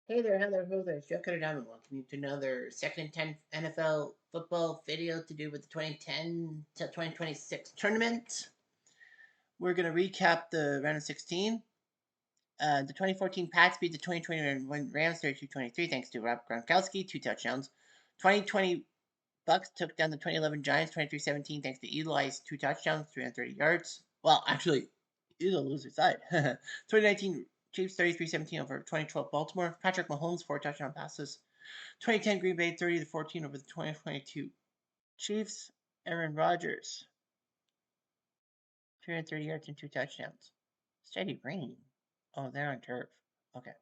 Hey there, hello, ho there, it's Joe Cutter Diamond. Welcome you to another second and 10 NFL football video to do with the 2010 to 2026 tournament. We're going to recap the round of 16. The 2014 Pats beat the 2021 Rams 32-23 thanks to Rob Gronkowski, 2 touchdowns. 2020 Bucks took down the 2011 Giants 23-17 thanks to Eli's 2 touchdowns, 330 yards. Well, actually, Eli loser side. 2019 Chiefs 33-17 over 2012 Baltimore. Patrick Mahomes 4 touchdown passes. 2010 Green Bay 30-14 over the 2022 Chiefs. Aaron Rodgers 330 yards and 2 touchdowns. Steady rain. Oh, they're on turf. Okay.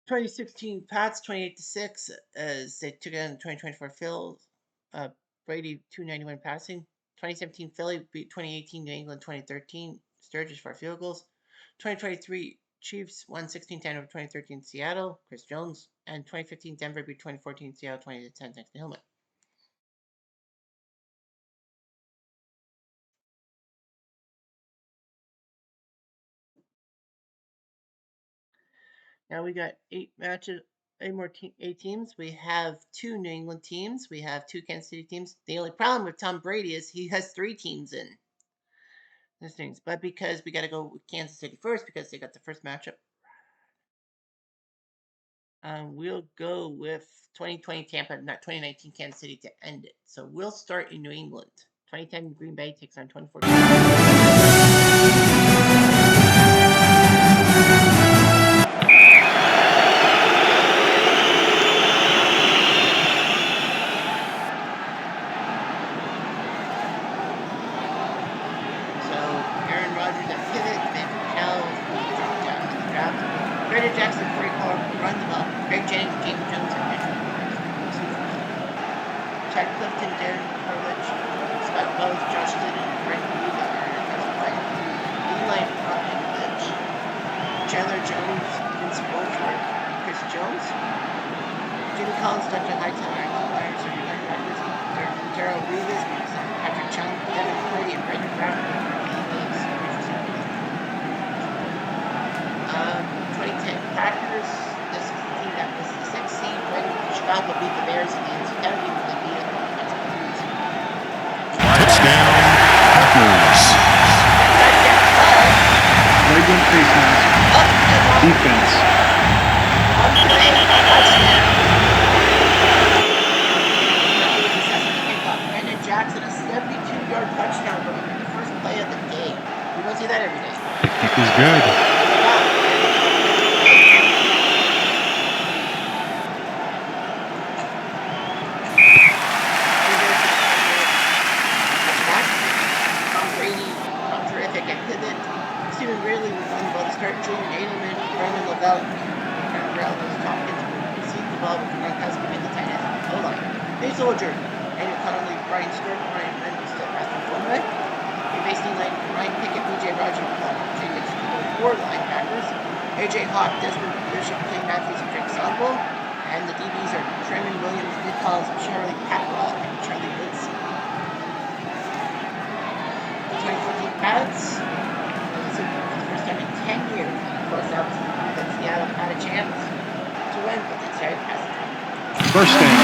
2016 Pats 28-6 as they took on 2024 Phil. Brady 291 passing. 2017 Philly beat 2018 New England 2013 Sturgis for field goals. 2023 Chiefs won 16-10 over 2013 Seattle, Chris Jones, and 2015 Denver beat 2014 Seattle 20-10 thanks to Hillman. Now we got 8 matches, 8 teams. We have 2 New England teams. We have 2 Kansas City teams. The only problem with Tom Brady is he has 3 teams in these things. But because we got to go with Kansas City first because they got the first matchup, we'll go with 2020 Tampa, not 2019 Kansas City to end it. So we'll start in New England. 2010 Green Bay takes on 2014. Jackson, Free Call, Run the Ball, Greg Jennings, James Jones, and Mitchell. Chad Clifton, Darren Harlich, Scott Wells, Josh Liddon, Brent Reed, Eli Rockovich, Chandler Jones, Vince Wolford, Chris Jones, Jimmy Collins, Dr. Hightower, Myers, or United Rapids, Darrell Reeves, Patrick Chung, Devin Cody, and Brendan Brown. 2010 Packers. This is the team that was the 6th seed when Chicago beat the Bears in the NCAA game. They beat it. Touchdown, Packers. Very good face mask. Defense. Brandon Jackson, a 72-yard touchdown run on the first play of the game. You don't see that every day. I think he's good. Tom Brady, terrific at pivot. Stephen Ridley was on the ball to start. Julian Edelman, Brandon Lavelle, and Ralph Tompkins received the ball with Gronkowski in the tight end O-line. Nate Soldier, Daniel Connolly, Brian Stewart, Ryan Reynolds to Preston Conway. The basing line, Ryan Pickett, B.J. Rogers, Paul Jacobs, 4 linebackers. A.J. Hawk, Desmond Bishop, Clay Matthews, and Frank Songwell. And the DBs are Trayman Williams, Nick Collins, Charlie Packrock, and Charlie Woodson. 2014 Pats. So for the first time in 10 years, of course, that was the year that Seattle had a chance to win, but they decided to pass it. First down.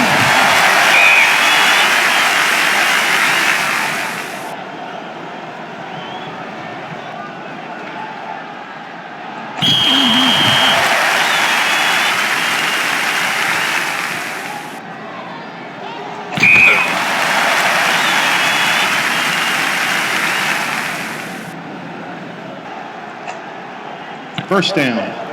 First down.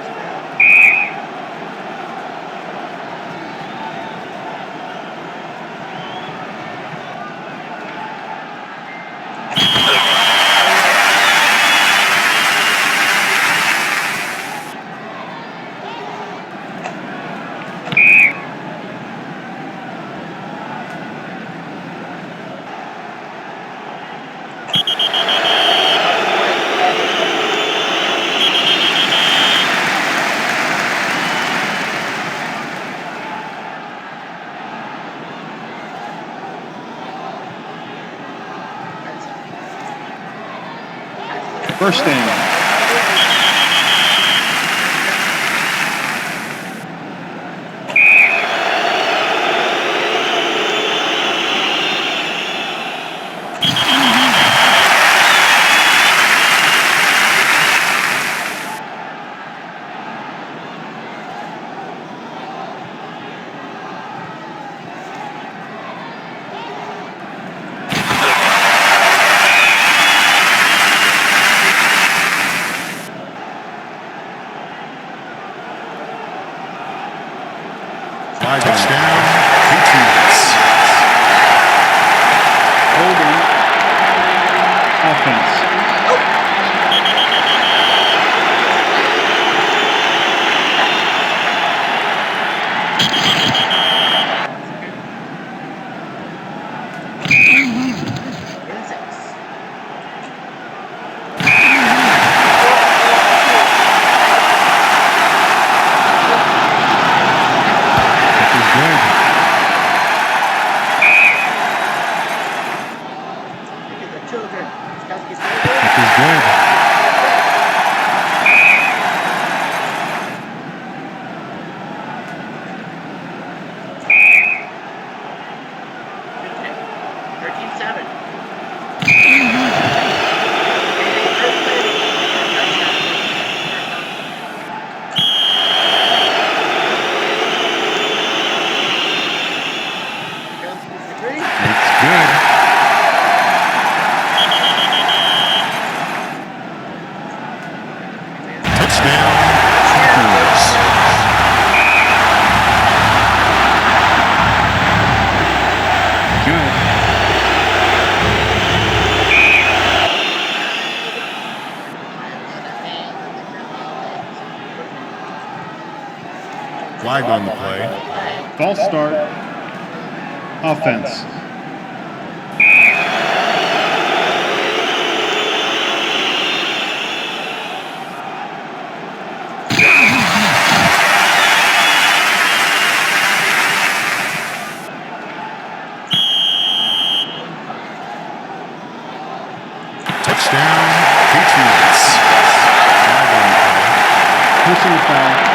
First down. Flag on the play. False start. Offense. Touchdown, Patriots. Flag on the play. Personal foul.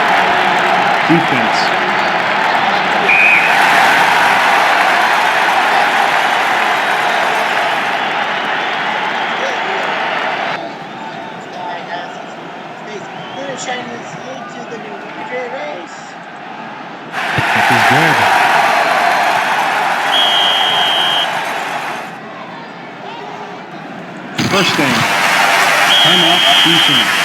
Defense. This guy has his face. Gonna shine his salute to the new refrigerator race. Kick is good. First down. Timeout. Defense.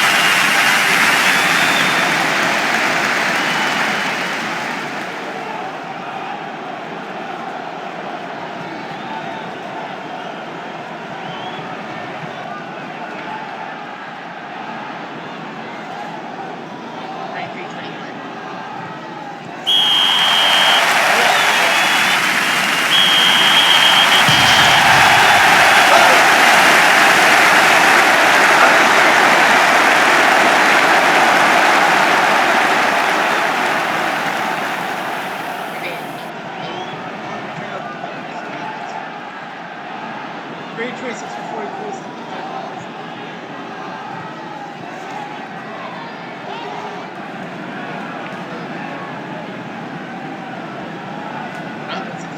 Brady 26 for 40 goals and 2 touchdowns. Broncos 61-7.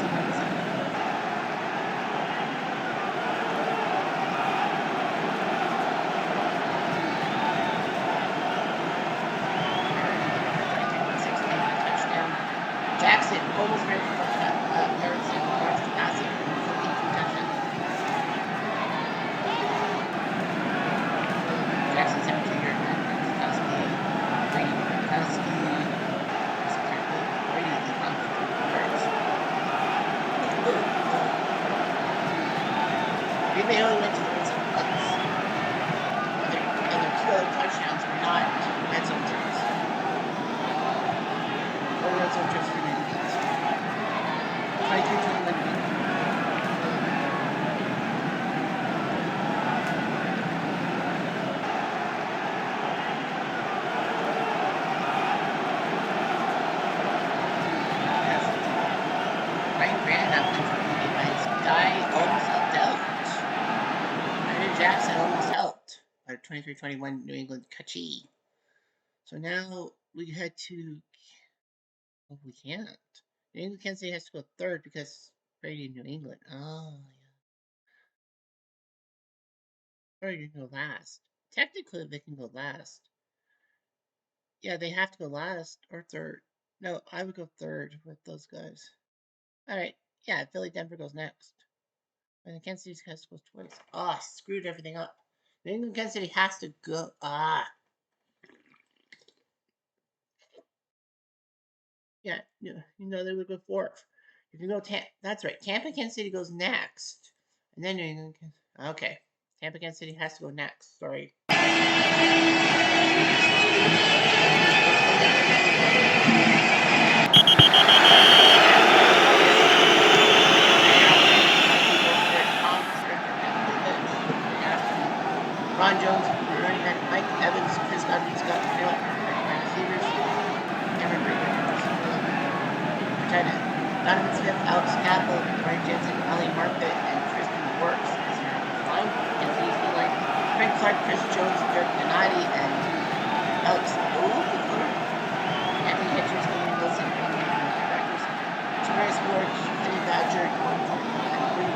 Touchdown. Jackson almost ready for Harrison across the passing. Jackson 17-yard run. Gronkowski, Brady, Gronkowski, Brady, the punt for 3 yards. Green Bay only went to the red zone once. And their 2 other touchdowns were not red zone trips. Or red zone trips for New England. 23-21 New England. Ryan Grant happened for Green Bay, but his guy almost helped out. Brandon Jackson almost helped. 23-21 New England Kachi. So now we head to. Oh, we can't. New England Kansas City has to go third because Brady New England. Oh, yeah. Or you can go last. Technically, they can go last. Yeah, they have to go last or third. No, I would go third with those guys. All right. Yeah, Philly Denver goes next. And the Kansas City has to go twice. Ah, screwed everything up. New England Kansas City has to go. Yeah, they would go fourth. You can go that's right. Tampa Kansas City goes next. And then New England okay. Tampa Kansas City has to go next. Sorry. Ron Jones, running back Mike Evans, Chris Godwin, Scott Miller, wide receivers, Cameron Brady, tight end. Donovan Smith, Alex Capel, Ryan Jensen, Ali Marpet, and Tristan Works as your line. Kansas City's D line. Frank Clark, Chris Jones, Dirk Donati, and Alex Anthony Hitchens, William Wilson, and linebackers. Tavares Ward, Kenny Badger, Gordon Thornton, and Green.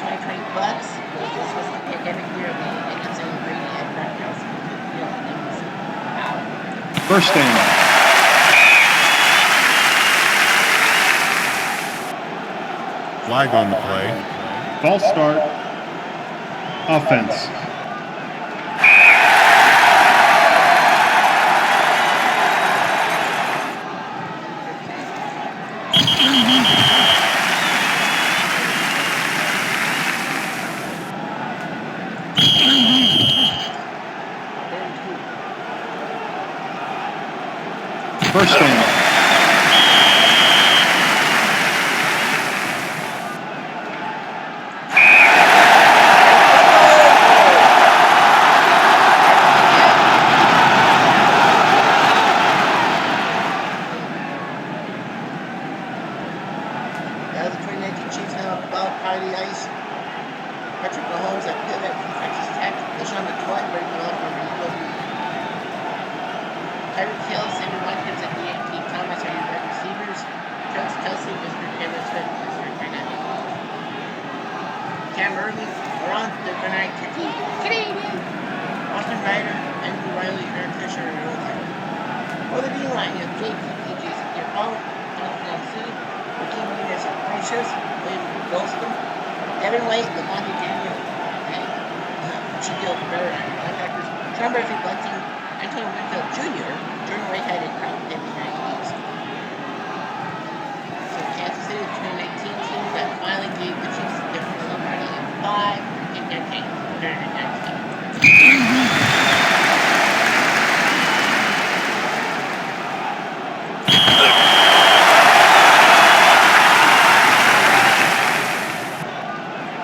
2020 Bucks. This was the pandemic year of the Anderson, Brady, and Gronkowski deal, and it was out. First down. Flag on the play. False start. Offense. First down. That was the 2019 Chiefs now about part of the ice. Patrick Mahomes at pivot from Texas Tech. LaShawn McCoy, Brady Love from Eagles. Tyreek Hill, Sammy Watkins at the 18. Thomas are your wide receivers. Travis Kelsey, Mr. Taylor Swift, Mr. China. Cam Irving, Laurent de Bernard Kitty, Canadian. Austin Ryder, Andrew Riley, Eric Fisher, and Earl Line. For the D-line, you have Jake, Jason Pierre-Paul, Jonathan Sue, Joaquin Munoz at Precious, William Golston, Devin White, Lavonte Daniel, and Shaquille Barrett at linebackers, Sean Murphy Bunting, Antonio Winfield Jr., Jordan Whitehead, and Carlton Davis at East. So Kansas City, the 2019 team that finally gave the Chiefs a difference of 5 in their game.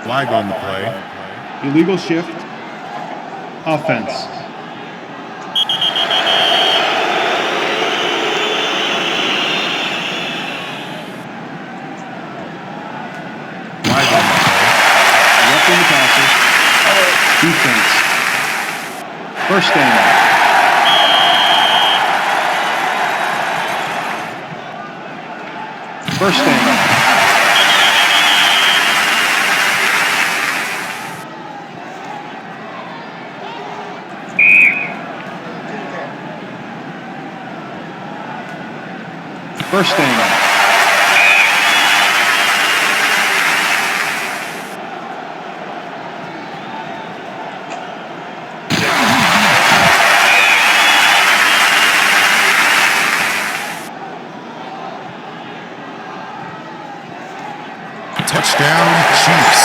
Flag on the play. Illegal shift. Offense. Flag on the play. Roughing the passer. Defense. First down. First down. First down. Touchdown, Chiefs.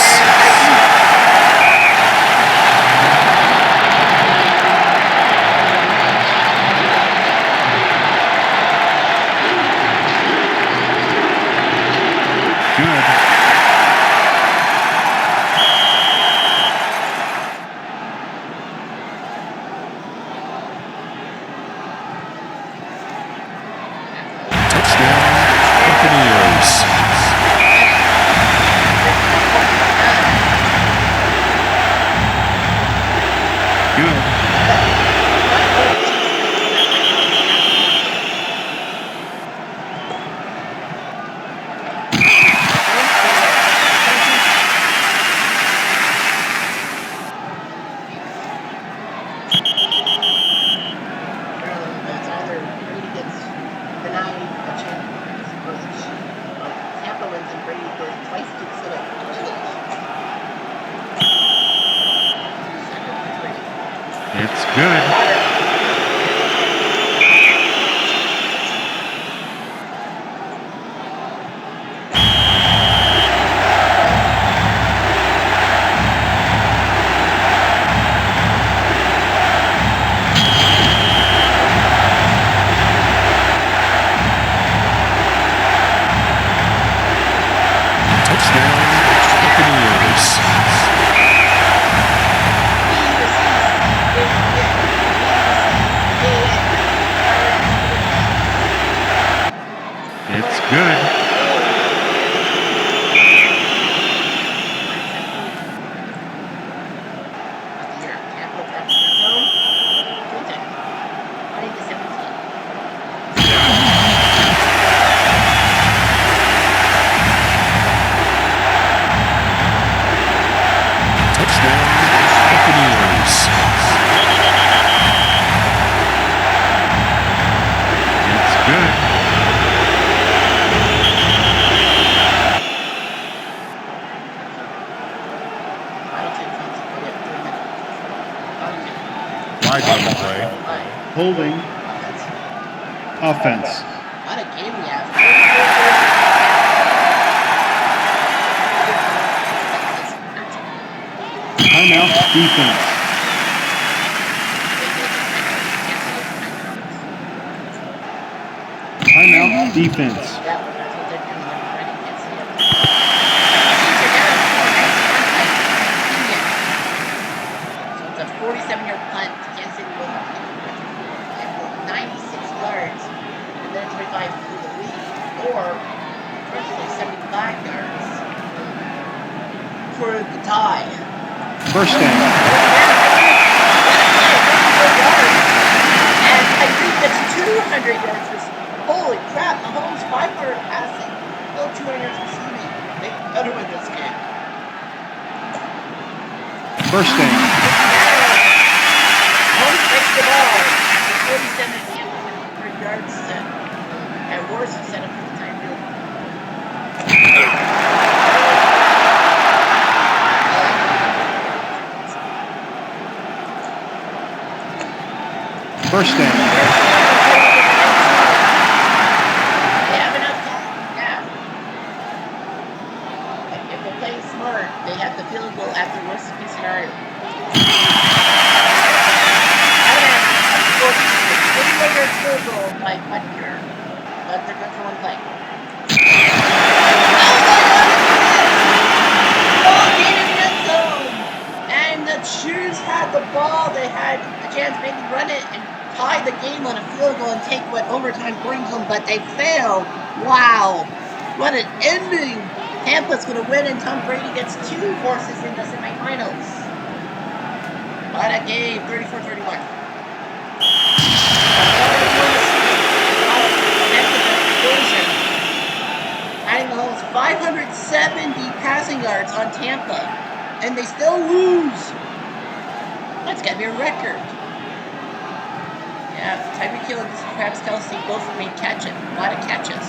Good. Touchdown, Buccaneers. Good. It's either Brady gets denied a chance, or Tampa wins and Brady goes twice to the Super Bowl. It's good. Touchdown, Buccaneers. It's good. Touchdown, Buccaneers. It's good. Flag on the play. Holding. Offense. What a game we have. Timeout. Defense. Timeout defense. Yeah, that's what they're doing. They're running against the other. Chiefs are down for 91 by 10. So it's a 47-yard punt. Kansas City will have to get the record for it. 96 yards and then 25 for the lead, or personally 75 yards for the tie. First down. And I think that's 200 yards receiving. Holy crap, Mahomes 500 passing, no 200 yards receiving. They better win this game. First down. Mahomes breaks the ball. 47 and Tampa with 100 yards set. At worst, set up for the time field. First down. They have enough time. Yeah. If they play smart, they have the field goal at the worst case scenario. Field goal by Butker, but they're good for one play. And the Chiefs had the ball. They had a chance maybe run it and tie the game on a field goal and take what overtime brings them, but they failed. Wow, what an ending! Tampa's going to win, and Tom Brady gets 2 horses in the semifinals. What a game, 34-31. Adding Mahomes 570 passing yards on Tampa, and they still lose. That's got to be a record. Yeah, Trny Qf and Travis Kelce both made catches. A lot of catches.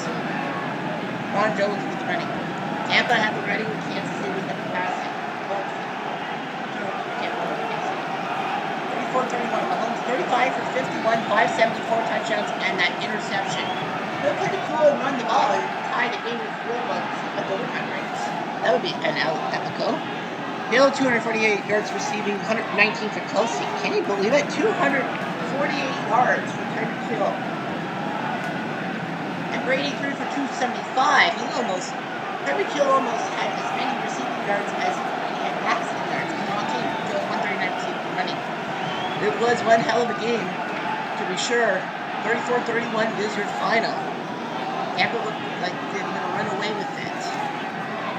Ron Jones with the running. Tampa had the ready with Kansas City with the passing. 34-31. Mahomes 35 for 51, 574 touchdowns, and that interception. They're pretty cool and run the ball and tie the game with field goals at the overtime rates. That would be an epico. Hill 248 yards receiving, 119 for Kelce. Can you believe it? 248 yards for Trny Qf. And Brady threw for 275. Trny Qf almost had as many receiving yards as he had passing yards. He's on team. He had 139 receiving running. It was one hell of a game, to be sure. 34-31 is your final. Tampa looked like they were going to run away with it.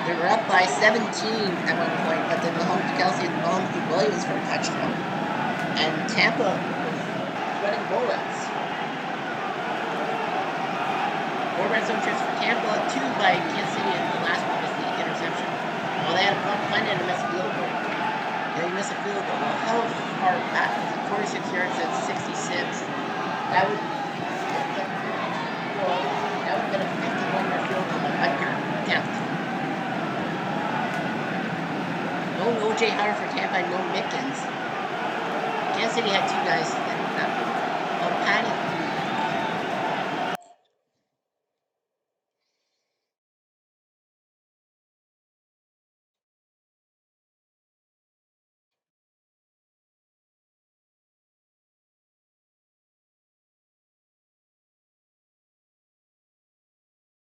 They were up by 17 at one point, but then Mahomes to Kelce and Mahomes to Williams for a touchdown. And Tampa was running bullets. 4 red zone trips for Tampa, 2 by Kansas City, and the last one was the interception. Well, they had a punt and a missed field goal. They missed a field goal. Well, how far back was it? 46 yards at 66. That would have been a 51-yard field goal by Butker. Attempt. No O.J. Howard for Tampa, no Mickens. Kansas City had 2 guys. Patty.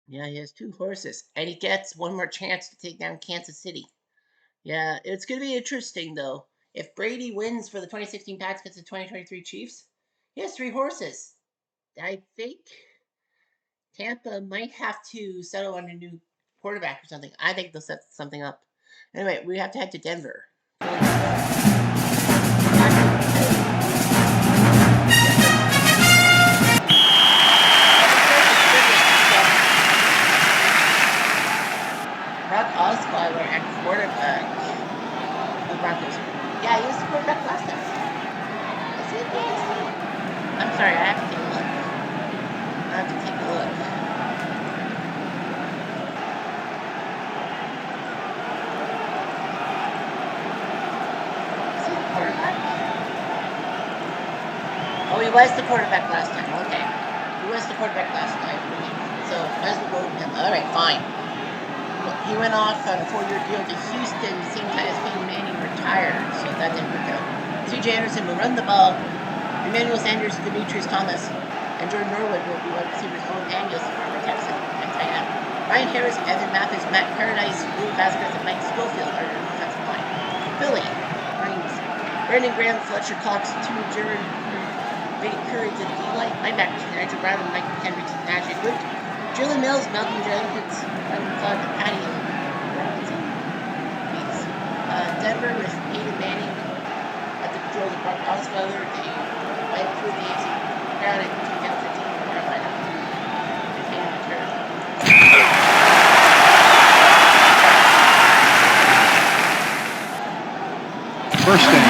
Yeah, he has 2 horses, and he gets one more chance to take down Kansas City. Yeah, it's going to be interesting, though. If Brady wins for the 2016 Pats against the 2023 Chiefs, he has 3 horses. I think Tampa might have to settle on a new quarterback or something. I think they'll set something up. Anyway, we have to head to Denver. Brock Osweiler at quarterback. The Broncos. Yeah, he was the quarterback last time. Is he? I'm sorry, I have to take a look. Is he the quarterback? Oh, he was the quarterback last time. Okay. He was the quarterback last time. So, might as well go with him. Alright, fine. He went off on a 4-year deal to Houston the same time as Peyton Manning retired, so that didn't work out. C.J. Anderson will run the ball. Emmanuel Sanders, Demetrius Thomas, And Jordan Norwood will be wide receivers Owen Daniels, former Texan, and tight end. Ryan Harris, Evan Mathis, Matt Paradise, Lou Vasquez, and Mike Schofield are your offensive line. Philly, Marines, Brandon Graham, Fletcher Cox, Tony Jordan, Brady Curry to the D-line, linebackers, Andrew Brown and Mike Henry to the Magic Luke, Julian Mills, Malcolm Jenkins, Ryan Claude, and Patty Robinson. Denver with Peyton Manning at the controls of Brock Osweiler, they went through the AFC crown in 2015 in Carolina. Peyton returned. First down.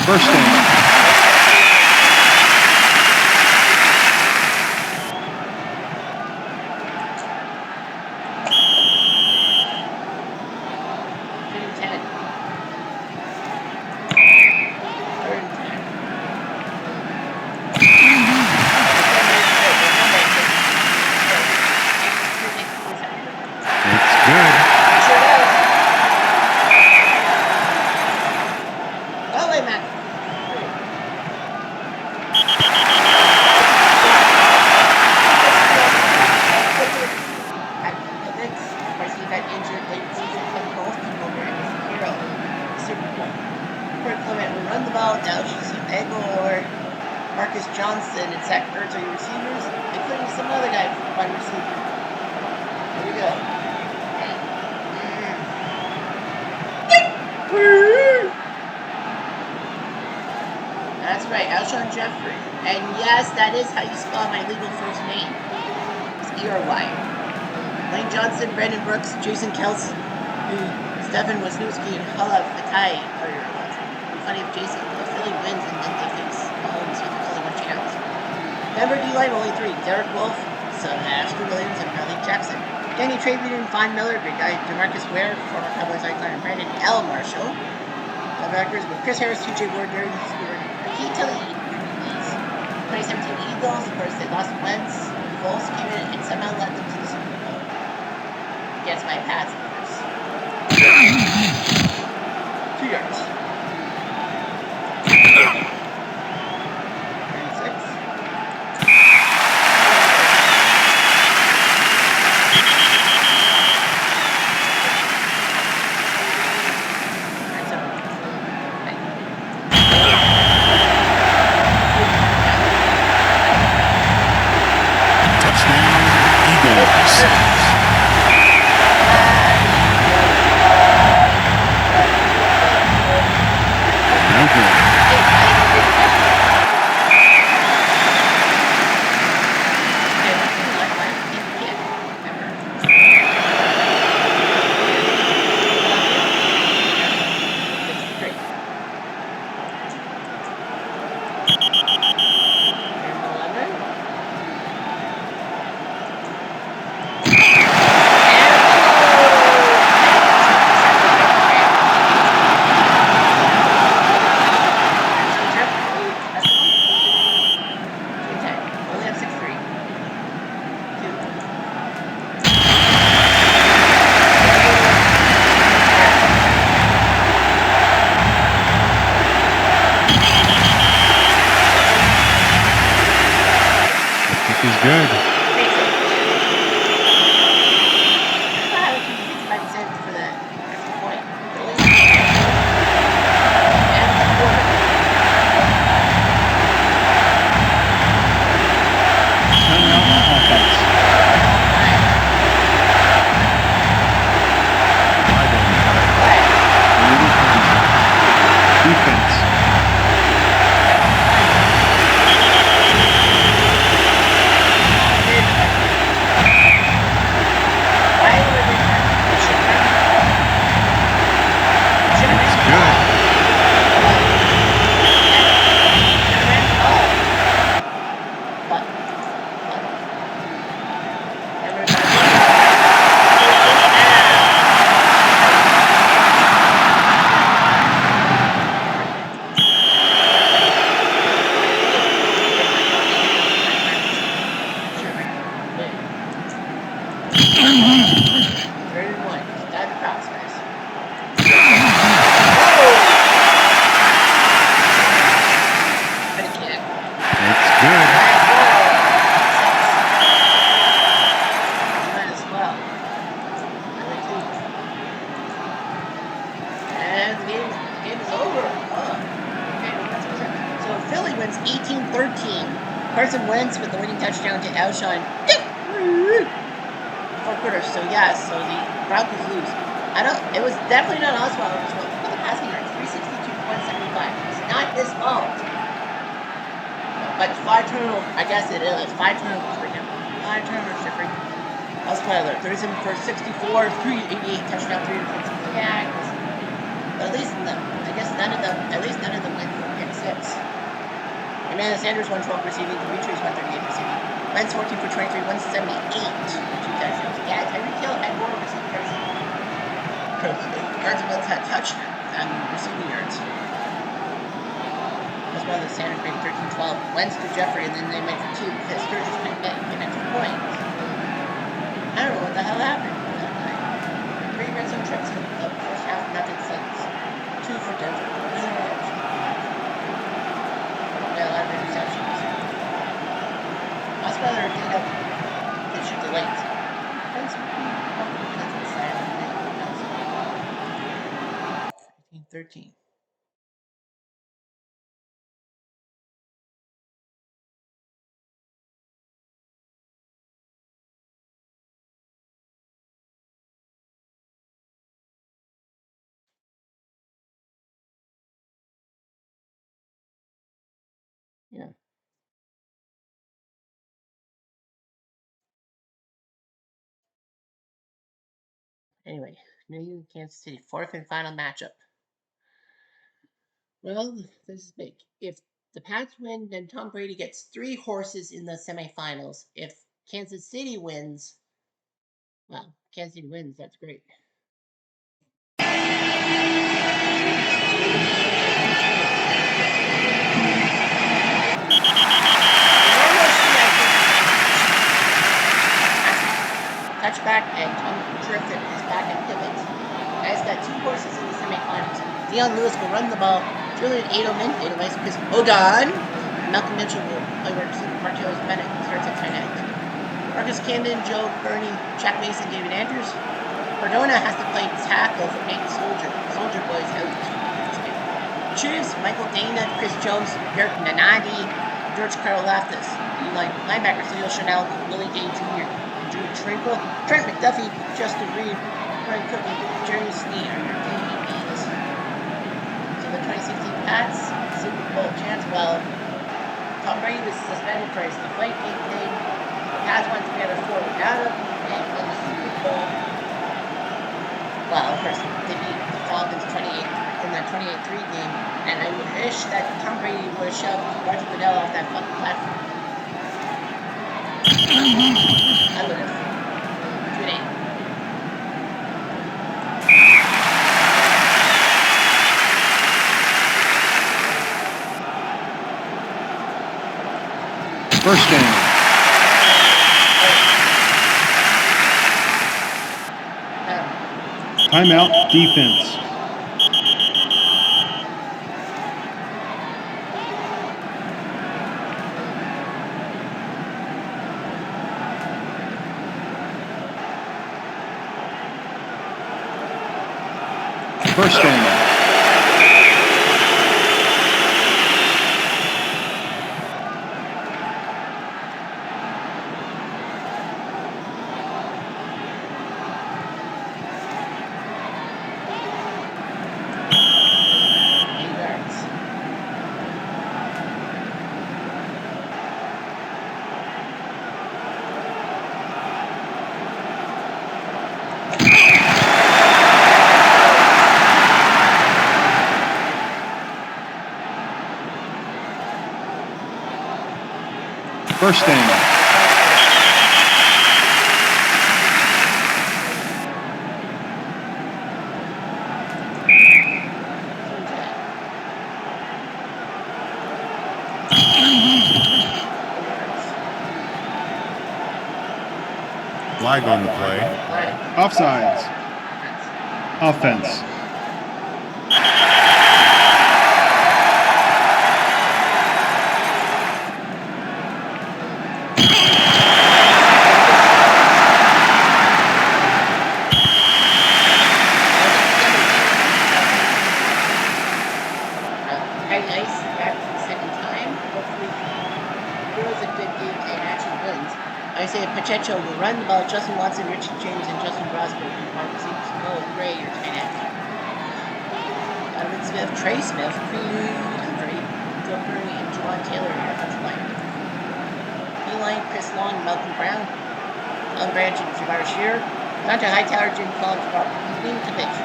First down. Johnson and Zach Ertz are your receivers, including some other guy wide receiver. Here we go. That's right, Alshon Jeffrey. And yes, that is how you spell my legal first name. It's E-R-Y. Lane Johnson, Brandon Brooks, Jason Kelsey, Stefan Wisniewski, and Hala Fatai are your ones. It'd be funny if Jason Philly wins and then they face Mahomes with only one chance. Denver D-line only 3. Derek Wolfe, Stu Williams, and Malik Jackson. Danny Trevathan, Von Miller, great guy. DeMarcus Ware, former Cowboys icon, and Brandon L. Marshall. Linebackers with Chris Harris, TJ Ward, Darren Stewart, Raheem Tilly, 2017 Eagles. Of course, they lost Wentz. Foles came in and somehow led them to the Super Bowl. Against my Pats, of course. 2 yards. Third and 1. Just dive across, guys. But it can't. It's good. You might as well. Number 2. And the game is over. Oh. Okay, that's what's up. So Philly wins 18-13. Carson Wentz with the winning touchdown to Alshon. Fourth quarter. So yes, so the Broncos lose. It was definitely not Osweiler's fault. Look at the passing yards, 362 to 175. It's not his fault. But 5 turnovers, I guess it is. 5 turnovers for him. 5 turnovers, Jeffrey. Osweiler, 37 for 64, 388, touchdown, 350. Yeah, but at least none of them went for pick 6. Emmanuel Sanders, 112 receiving, Demetrius, 138 receiving. Wentz, 14 for 23, 178, 2 touchdowns. Yeah, Tyreek Hill had more receiving yards. Carson Wentz had touchdown receiving yards. That's why the Sanders made 13-12. Wentz to Jeffrey, and then they made for 2 because Sturgis couldn't get an extra point. I don't know what the hell happened that night. 3 red zone trips in the first half, nothing since. 2 for Denver. Yeah, a lot of interceptions. Osweiler did have to shoot the late. That's sad. 13. Yeah. Anyway, New England, Kansas City, 4th and final matchup. Well, this is big. If the Pats win, then Tom Brady gets 3 horses in the semifinals. If Kansas City wins, well, Kansas City wins, that's great. Touchback, and Tom Griffin is back at pivot. Guys got 2 horses in the semifinals. Dion Lewis will run the ball. Julian Edelman, because hold on. Malcolm Mitchell will play wide receiver. Martellus Bennett starts at tight end. Marcus Camden, Joe Gurney, Jack Mason, David Andrews. Cardona has to play tackle for Nate Soldier. Soldier Boy's out. Chiefs, Michael Dana, Chris Jones, Derek Nanadi, George Karlaftis. Linebackers, Leo Chanel, Willie Day Jr., Drew Trinkle, Trent McDuffie, Justin Reed, Brian Cook, and Jerry Snee are your DBs. So the 2016 Pats Super Bowl chance. Well, Tom Brady was suspended for his deflate game thing. The Pats went together 4 without him and won the Super Bowl. Well, of course, they beat the Falcons 28 in that 28-3 game, and I wish that Tom Brady would have shoved Roger Goodell off that fucking platform. I would have. 2-8. First down. Timeout, defense. First down. First down. Flag on the play. Offsides. Offense. Nice back for the second time. Hopefully he throws a good game and actually wins. Isaiah Pacheco will run the ball. Justin Watson, Richie James, and Justin Roscoe will be wide receivers. Noah Gray, your tight ends. Donovan Smith, Trey Smith, Creed Humphrey, Joe Curry, and Juwan Taylor, your offensive line. D-line, Chris Long, Malcolm Brown, Alan Branch, and Jabari Shearer. Dante Hightower, Jim Collins, Bob Leading to pitch.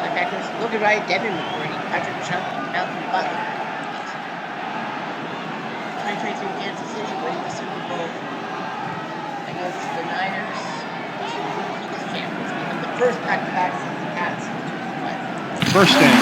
Linebackers, Logan Wright, Devin McCourty, Patrick Chunk, and Malcolm Butler. 2023 Kansas City winning the Super Bowl against the Niners to repeat as champions, become the first back-to-back since the Pats in 2005. First down.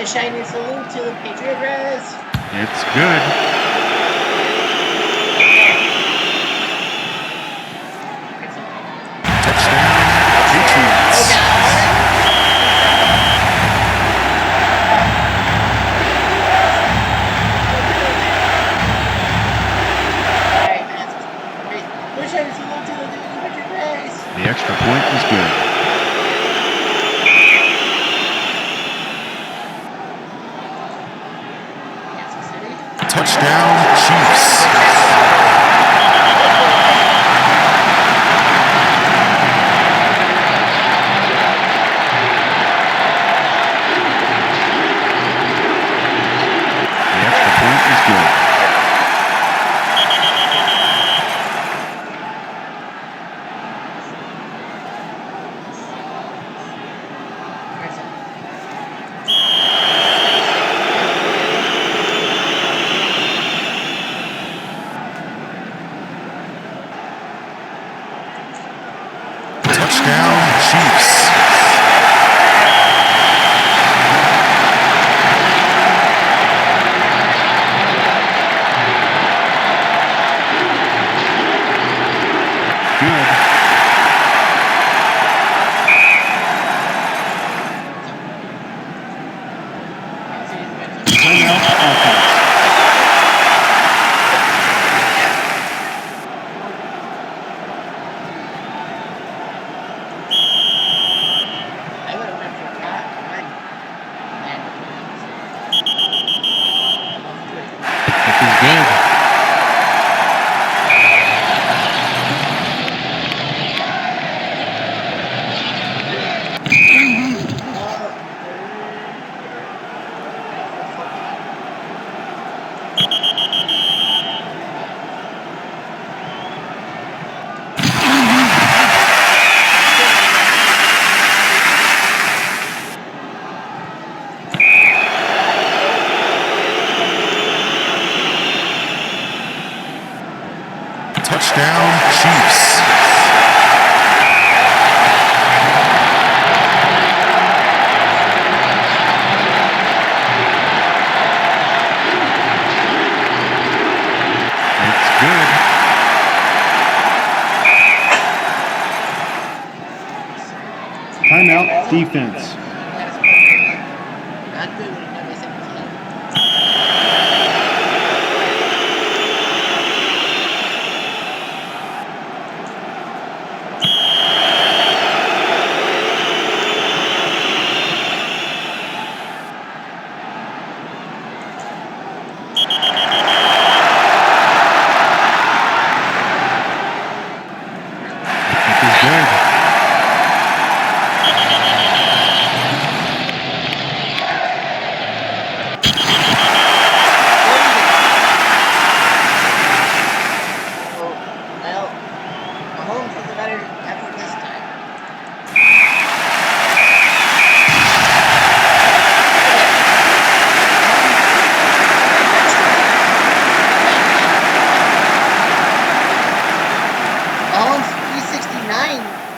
Shining salute to the Patriot Reds. It's good. Touchdown, Patriots. The extra point is good. Touchdown, Chiefs. The extra point is good. Touchdown, Chiefs. Good. Timeout. Offense. This is good. Touchdown, Chiefs. It's good. Timeout. Defense. Not good when you know they 17.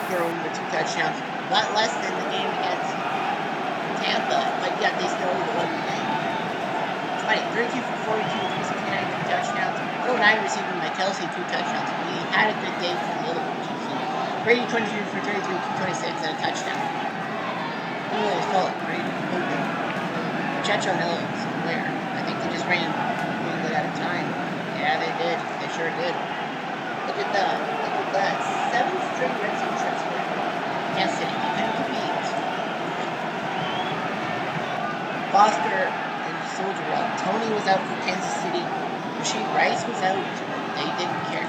thrown the 2 touchdowns. A lot less than the game against Tampa, but yet they still won the game. It's funny, 32 for 42, 369, 2 touchdowns. 109 receiving by Kelsey, 2 touchdowns. He had a good day for the other coaches. Brady 23 for 33, 226, and a touchdown. Really, I felt Brady. Checho knows where. I think they just ran one good at a time. Yeah, they did. They sure did. Look at that. 7 straight red zone trips for Kansas City. You couldn't compete. Foster and Soldier out. Tony was out for Kansas City. Rasheed Rice was out. They didn't care.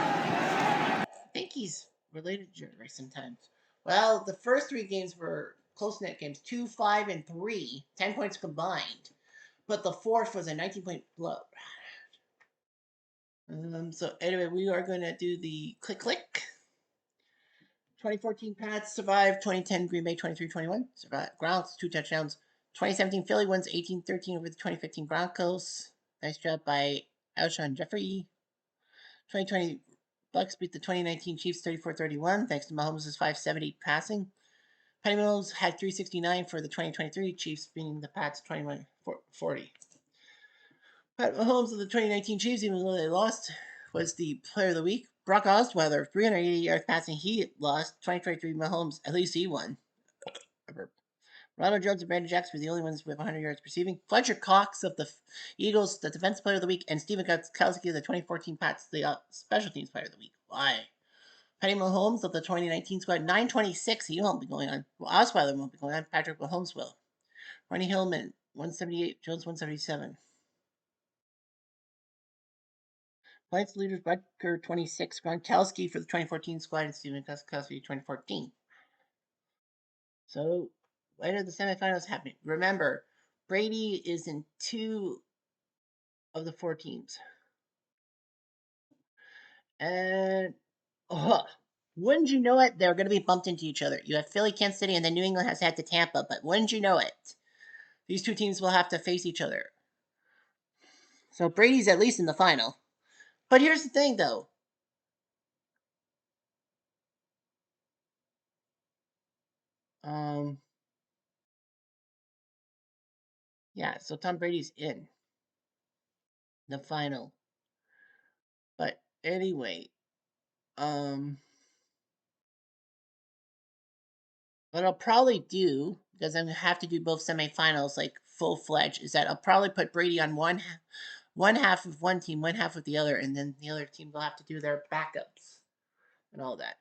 I think he's related to Rice sometimes. Well, the first 3 games were close-knit games. 2, 5, and 3. 10 points combined. But the fourth was a 19-point blowout. So anyway, we are going to do the click. 2014 Pats survived. 2010 Green Bay 23-21. Survived. Browns 2 touchdowns. 2017 Philly wins 18-13 over the 2015 Broncos. Nice job by Alshon Jeffrey. 2020 Bucks beat the 2019 Chiefs 34-31 thanks to Mahomes' 570 passing. Patty Mahomes had 369 for the 2023 Chiefs, beating the Pats 21-40. Pat Mahomes of the 2019 Chiefs, even though they lost, was the player of the week. Brock Osweiler, 380 yards passing, he lost. 2023 Mahomes, at least he won. Ronald Jones and Brandon Jackson were the only ones with 100 yards receiving. Fletcher Cox of the Eagles, the defensive player of the week, and Stephen Gostkowski of the 2014 Pats, the special teams player of the week. Why? Patty Mahomes of the 2019 squad, 926. He won't be going on. Well, Osweiler won't be going on. Patrick Mahomes will. Ronnie Hillman, 178. Jones, 177. Points leaders, Butker, 26. Gronkowski for the 2014 squad, and Stephen Gostkowski, 2014. So, when are the semifinals happening? Remember, Brady is in 2 of the 4 teams. And, wouldn't you know it, they're going to be bumped into each other. You have Philly, Kansas City, and then New England has had to Tampa, but wouldn't you know it, these 2 teams will have to face each other. So, Brady's at least in the final. But here's the thing, though. Yeah, so Tom Brady's in the final. But anyway, what I'll probably do, because I'm gonna have to do both semifinals like full-fledged, is that I'll probably put Brady on one half of one team, one half of the other, and then the other team will have to do their backups and all that.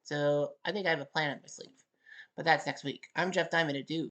So I think I have a plan up my sleeve. But that's next week. I'm Jeff Diamond, a dude.